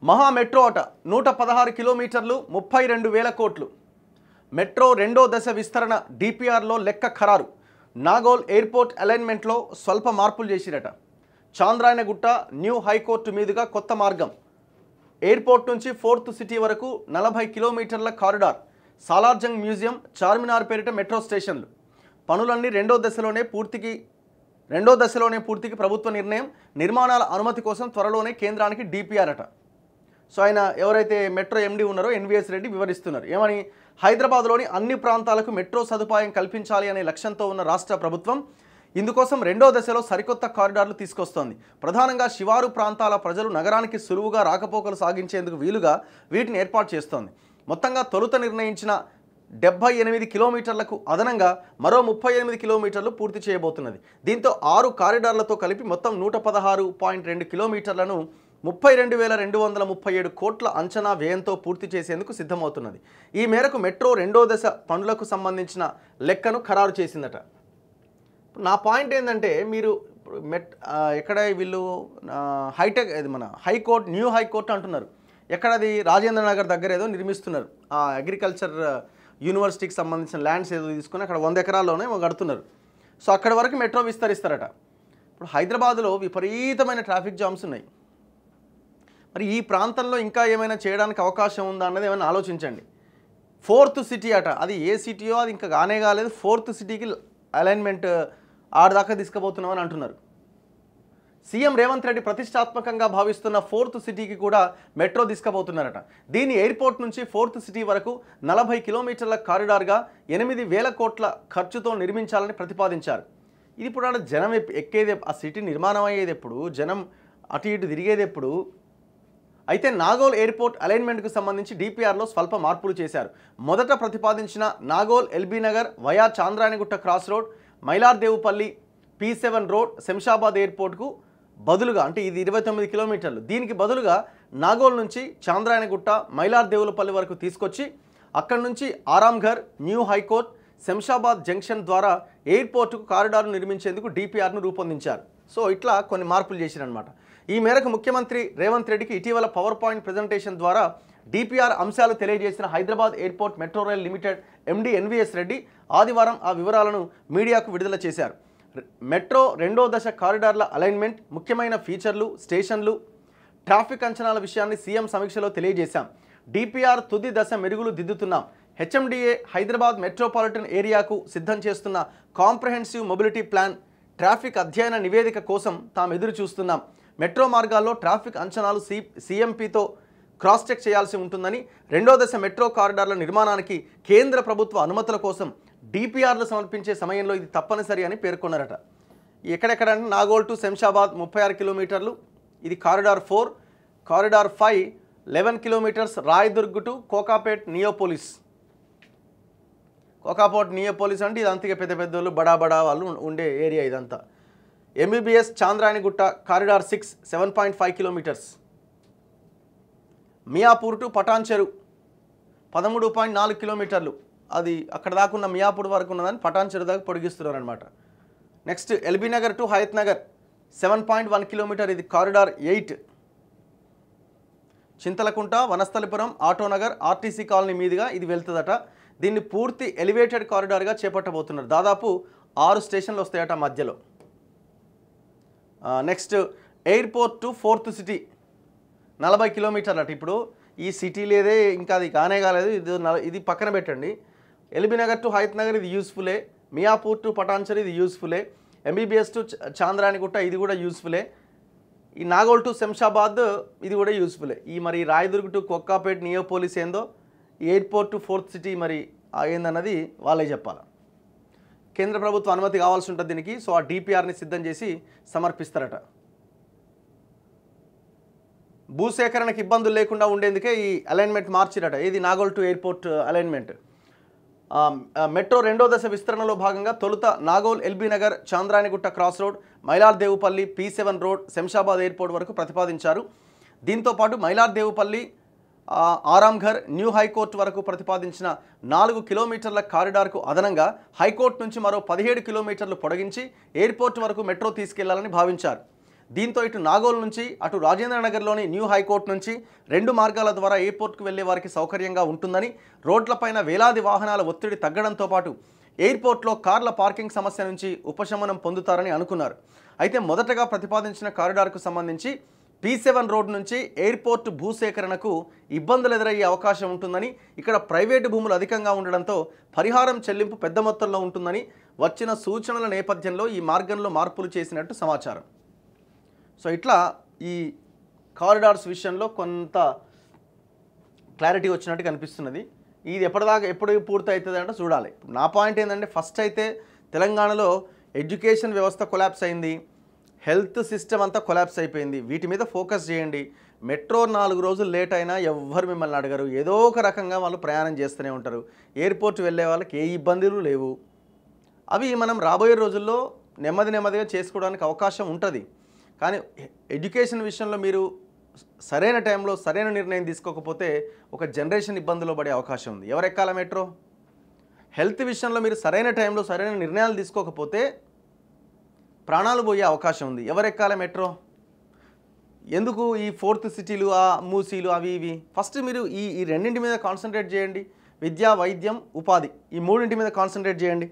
మహా మెట్రో అట 116 కిలోమీటర్లు 32,000 కోట్లు. మెట్రో రెండో దశ విస్తరణ డిపిఆర్లో లెక్క ఖరారు. నాగోల్ ఎయిర్పోర్ట్ అలైన్మెంట్లో స్వల్ప మార్పులు చేసిరట. చాంద్రాయనగుట్ట న్యూ హైకోర్టు మీదుగా కొత్త మార్గం. ఎయిర్పోర్ట్ నుంచి ఫోర్త్ సిటీ వరకు 40 కిలోమీటర్ల కారిడార్. సాలార్జంగ్ మ్యూజియం, చార్మినార్ పేరిట మెట్రో స్టేషన్లు. పనులన్నీ రెండో దశలోనే పూర్తికి ప్రభుత్వ నిర్ణయం. నిర్మాణాల అనుమతి కోసం త్వరలోనే కేంద్రానికి డిపిఆర్ అట. సో ఆయన ఎవరైతే మెట్రో ఎండి ఉన్నారో ఎన్వీఎస్ రెడ్డి వివరిస్తున్నారు. ఏమని, హైదరాబాద్లోని అన్ని ప్రాంతాలకు మెట్రో సదుపాయం కల్పించాలి అనే లక్ష్యంతో ఉన్న రాష్ట్ర ప్రభుత్వం ఇందుకోసం రెండో దశలో సరికొత్త కారిడార్లు తీసుకొస్తోంది. ప్రధానంగా శివారు ప్రాంతాల ప్రజలు నగరానికి సులువుగా రాకపోకలు సాగించేందుకు వీలుగా వీటిని ఏర్పాటు చేస్తోంది. మొత్తంగా తొలుత నిర్ణయించిన 78 కిలోమీటర్లకు అదనంగా మరో 38 కిలోమీటర్లు పూర్తి చేయబోతున్నది. దీంతో 6 కారిడార్లతో కలిపి మొత్తం 116.2 కిలోమీటర్లను 32,237 కోట్ల అంచనా వ్యయంతో పూర్తి చేసేందుకు సిద్ధమవుతున్నది. ఈ మేరకు మెట్రో రెండో దశ పనులకు సంబంధించిన లెక్కను ఖరారు చేసిందట. నా పాయింట్ ఏంటంటే, మీరు ఎక్కడ వీళ్ళు హైటెక్ ఇది మన హైకోర్టు న్యూ హైకోర్టు అంటున్నారు. ఎక్కడది రాజేంద్ర నగర్ దగ్గర ఏదో నిర్మిస్తున్నారు. ఆ అగ్రికల్చర్ యూనివర్సిటీకి సంబంధించిన ల్యాండ్స్ ఏదో తీసుకుని అక్కడ 100 ఎకరాల్లోనే కడుతున్నారు. సో అక్కడ వరకు మెట్రో విస్తరిస్తారట. ఇప్పుడు హైదరాబాద్లో విపరీతమైన ట్రాఫిక్ జామ్స్ ఉన్నాయి. మరి ఈ ప్రాంతంలో ఇంకా ఏమైనా చేయడానికి అవకాశం ఉందా అన్నది ఏమైనా ఆలోచించండి. ఫోర్త్ సిటీ అట, అది ఏ సిటీయో అది ఇంకా కానే కాలేదు. ఫోర్త్ సిటీకి అలైన్మెంట్ ఆడదాకా తీసుకుపోతున్నామని అంటున్నారు. సీఎం రేవంత్ రెడ్డి ప్రతిష్టాత్మకంగా భావిస్తున్న ఫోర్త్ సిటీకి కూడా మెట్రో తీసుకుపోతున్నారట. దీని ఎయిర్పోర్ట్ నుంచి ఫోర్త్ సిటీ వరకు 40 కిలోమీటర్ల కారిడార్గా 8,000 కోట్ల ఖర్చుతో నిర్మించాలని ప్రతిపాదించారు. ఇది ఇప్పుడు ఆడ జనం ఎక్కేది, ఆ సిటీ నిర్మాణం అయ్యేది ఎప్పుడు, జనం అటు ఇటు తిరిగేది ఎప్పుడు. అయితే నాగోల్ ఎయిర్పోర్ట్ అలైన్మెంట్కు సంబంధించి డిపిఆర్లో స్వల్ప మార్పులు చేశారు. మొదట ప్రతిపాదించిన Nagole LB Nagar via Chandrayangutta cross road, Mailardevpally P7 road Shamshabad ఎయిర్పోర్ట్కు బదులుగా, అంటే ఇది 29 కిలోమీటర్లు, దీనికి బదులుగా నాగోల్ నుంచి చాంద్రాయనగుట్ట మైలార్దేవులపల్లి వరకు తీసుకొచ్చి అక్కడి నుంచి Aramghar, new high court, Shamshabad junction ద్వారా ఎయిర్పోర్టుకు కారిడార్ను నిర్మించేందుకు డిపిఆర్ను రూపొందించారు. సో ఇట్లా కొన్ని మార్పులు చేశారనమాట. ఈ మేరకు ముఖ్యమంత్రి రేవంత్ రెడ్డికి ఇటీవల పవర్ పాయింట్ ప్రజెంటేషన్ ద్వారా డిపిఆర్ అంశాలు తెలియజేసిన Hyderabad airport metro rail limited ఎండి ఎన్వీఎస్ రెడ్డి ఆదివారం ఆ వివరాలను మీడియాకు విడుదల చేశారు. మెట్రో రెండో దశ కారిడార్ల అలైన్మెంట్, ముఖ్యమైన ఫీచర్లు, స్టేషన్లు, ట్రాఫిక్ అంచనాల విషయాన్ని సీఎం సమీక్షలో తెలియజేశాం. డిపిఆర్ తుది దశ మెరుగులు దిద్దుతున్నాం. హెచ్ఎండిఏ హైదరాబాద్ మెట్రోపాలిటన్ ఏరియాకు సిద్ధం చేస్తున్న కాంప్రహెన్సివ్ మొబిలిటీ ప్లాన్, ట్రాఫిక్ అధ్యయన నివేదిక కోసం తాము ఎదురు చూస్తున్నాం. మెట్రో మార్గాల్లో ట్రాఫిక్ అంచనాలు సీఎంపీతో క్రాస్ చెక్ చేయాల్సి ఉంటుందని, రెండో దశ మెట్రో కారిడార్ల నిర్మాణానికి కేంద్ర ప్రభుత్వ అనుమతుల కోసం డిపిఆర్లు సమర్పించే సమయంలో ఇది తప్పనిసరి అని పేర్కొన్నారట. ఎక్కడెక్కడంటే నాగోల్ టు శంషాబాద్ 36 కిలోమీటర్లు, ఇది corridor 4. Corridor 5 11 kilometres Rayadurg to Kokapet Neopolis. Neopolis అంటే ఇది అంతగా పెద్ద పెద్దోళ్ళు బడా వాళ్ళు ఉండే ఏరియా ఇదంతా. MGBS Chandrayangutta corridor 6 7.5 kilometres. Miyapur to Patancheru 13.4 కిలోమీటర్లు, అది అక్కడ దాకా ఉన్న మియాపూర్ వరకు ఉన్నదని పటాన్ చెరు దాకా పొడిగిస్తున్నారు అనమాట. Next LB Nagar to Hayathnagar 7.1 kilometre, ఇది corridor 8. Chintalkunta, Vanasthalipuram, Autonagar, RTC colony మీదుగా ఇది వెళ్తుందట. దీన్ని పూర్తి ఎలివేటెడ్ కారిడార్గా చేపట్టబోతున్నారు. దాదాపు 6 స్టేషన్లు వస్తాయట మధ్యలో. Next airport to fourth city 40 కిలోమీటర్లు అట. ఇప్పుడు ఈ సిటీ లేదే, ఇంకా అది కానే కాలేదు. ఇది పక్కన పెట్టండి. ఎల్బీ నగర్ టు హయత్ నగర్ ఇది యూస్ఫుల్లే. మియాపూర్ టు పటాన్చెరు ఇది యూస్ఫుల్లే. ఎంబీబీఎస్ టు చాంద్రాయనగుట్ట ఇది కూడా యూస్ఫుల్లే. ఈ నాగోల్ టు శంషాబాద్ ఇది కూడా యూస్ఫుల్లే. ఈ మరి రాయదుర్గ్ టు కొక్కాపేట్ నియోపోలిస్ ఏందో, ఎయిర్పోర్ట్ టు ఫోర్త్ సిటీ మరి ఏందన్నది వాళ్ళే చెప్పాలి. కేంద్ర ప్రభుత్వ అనుమతి కావాల్సి ఉంటుంది దీనికి. సో ఆ డిపిఆర్ని సిద్ధం చేసి సమర్పిస్తారట. భూసేకరణకు ఇబ్బందులు లేకుండా ఉండేందుకే ఈ అలైన్మెంట్ మార్చిరట. ఇది Nagole to airport alignment. Metro రెండో దశ విస్తరణలో భాగంగా తొలుత Nagole LB Nagar Chandrayangutta cross road, Mailardevpally P7 road Shamshabad airport వరకు ప్రతిపాదించారు. దీంతోపాటు మైలార్దేవుపల్లి, ఆరాంఘర్, న్యూ హైకోర్టు వరకు ప్రతిపాదించిన 4 కిలోమీటర్ల కారిడార్కు అదనంగా హైకోర్టు నుంచి మరో 17 కిలోమీటర్లు పొడిగించి ఎయిర్పోర్ట్ వరకు మెట్రో తీసుకెళ్లాలని భావించారు. దీంతో ఇటు నాగోల్ నుంచి అటు రాజేంద్ర నగర్లోని న్యూ హైకోర్టు నుంచి 2 మార్గాల ద్వారా ఎయిర్పోర్ట్కు వెళ్లే వారికి సౌకర్యంగా ఉంటుందని, రోడ్లపైన వేలాది వాహనాల ఒత్తిడి తగ్గడంతో పాటు ఎయిర్పోర్ట్లో కార్ల పార్కింగ్ సమస్య నుంచి ఉపశమనం పొందుతారని అనుకున్నారు. అయితే మొదటగా ప్రతిపాదించిన కారిడార్కు సంబంధించి P7 రోడ్ నుంచి ఎయిర్పోర్ట్ భూసేకరణకు ఇబ్బందులు ఎదురయ్యే అవకాశం ఉంటుందని, ఇక్కడ ప్రైవేటు భూములు అధికంగా ఉండడంతో పరిహారం చెల్లింపు పెద్ద మొత్తంలో ఉంటుందని వచ్చిన సూచనల నేపథ్యంలో ఈ మార్గంలో మార్పులు చేసినట్టు సమాచారం. సో ఇట్లా ఈ కారిడార్స్ విషయంలో కొంత క్లారిటీ వచ్చినట్టు కనిపిస్తున్నది. ఇది ఎప్పుడు పూర్తి అవుతుంది అంటే చూడాలి. నా పాయింట్ ఏంటంటే, ఫస్ట్ అయితే తెలంగాణలో ఎడ్యుకేషన్ వ్యవస్థ కొలాప్స్ అయింది, హెల్త్ సిస్టమ్ అంతా కొలాప్స్ అయిపోయింది. వీటి మీద ఫోకస్ చేయండి. మెట్రో 4 రోజులు లేట్ అయినా ఎవ్వరు మిమ్మల్ని అడగరు, ఏదో ఒక రకంగా వాళ్ళు ప్రయాణం చేస్తూనే ఉంటారు. ఎయిర్పోర్ట్ వెళ్ళే వాళ్ళకి ఏ ఇబ్బందులు లేవు. అవి మనం రాబోయే రోజుల్లో నెమ్మదిగా చేసుకోవడానికి అవకాశం ఉంటుంది. కానీ ఎడ్యుకేషన్ విషయంలో మీరు సరైన టైంలో సరైన నిర్ణయం తీసుకోకపోతే ఒక జనరేషన్ ఇబ్బందులో పడే అవకాశం ఉంది. ఎవరెక్కాల మెట్రో? హెల్త్ విషయంలో మీరు సరైన టైంలో సరైన నిర్ణయాలు తీసుకోకపోతే ప్రాణాలు పోయే అవకాశం ఉంది. ఎవరెక్కాల మెట్రో? ఎందుకు ఈ 4th సిటీలు, ఆ మూసీలు, అవి ఇవి? ఫస్ట్ మీరు ఈ రెండింటి మీద కాన్సన్ట్రేట్ చేయండి. విద్య, వైద్యం, ఉపాధి, ఈ 3 మీద కాన్సన్ట్రేట్ చేయండి.